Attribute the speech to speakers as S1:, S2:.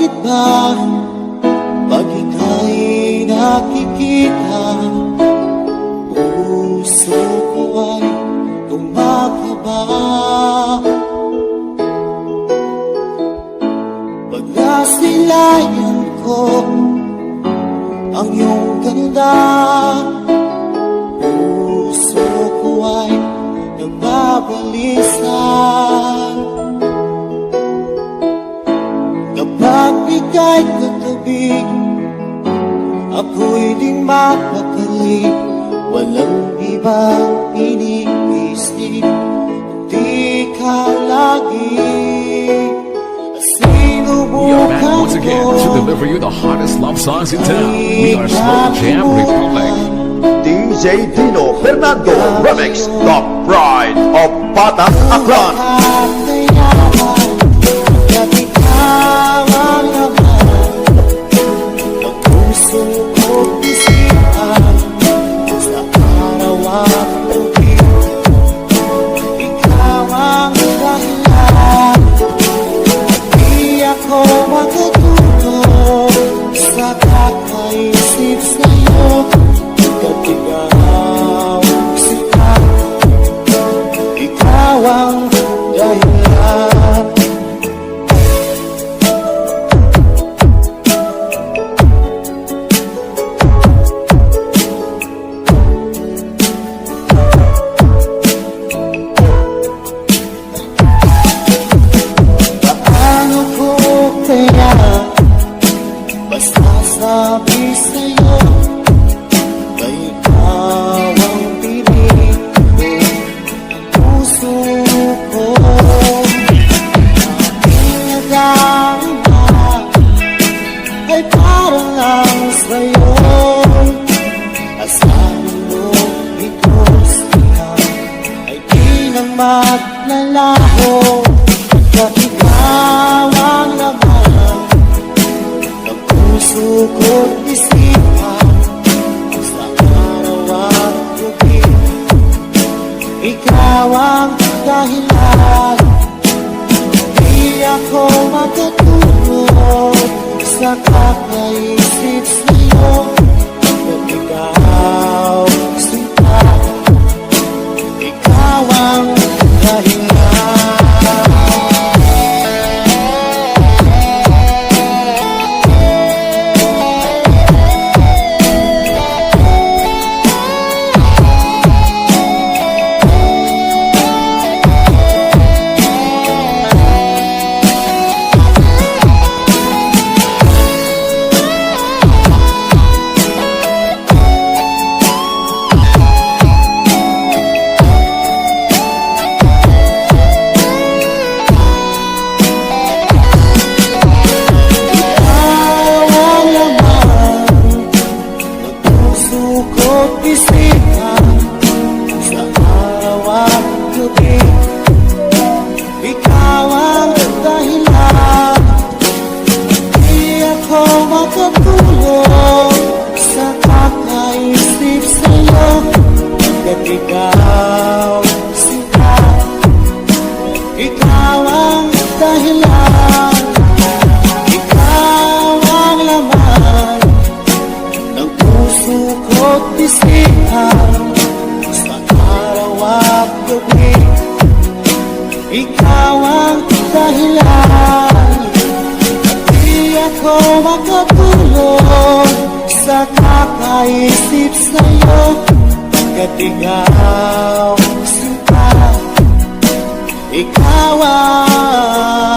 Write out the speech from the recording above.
S1: bakit ba pag ika'y nakikita, puso ko ay kumakaba? Pag nasilayan ko ang iyong ganda, puso ko ay nagbabalisan. Kapag ika'y katabi, ako'y di mapakali. Walang ibang iniisip, di ka lagi.
S2: We are back once again to deliver you the hottest love songs in town. We are Slow Jam Republic.
S3: DJ Dino Fernando Remix, the pride of Batang Aklan.
S1: Sabi sa'yo, kay ikaw ang piling ko, ang puso ko. Aking nagamba ay parang lang sa'yo. Asahan mo, because ikaw ay di na maglalaho. At ikaw ang laman ng puso ko't isipan. Sa araw at gabi, ikaw ang dahilan. Di ako makatulog sa kakaisip sa'yo. At ikaw, sinta, ikaw ang dahilan. Ikaw ang dahilan. Di ako makatulog sa kakaisip sa'yo. At ikaw, sinta, ikaw ang dahilan. Ikaw ang laman ng puso ko't isipan. Sa araw at gabi, ikaw ang dahilan. Di ako makatulog sa kakaisip sa'yo. At ikaw, sinta, ikaw ang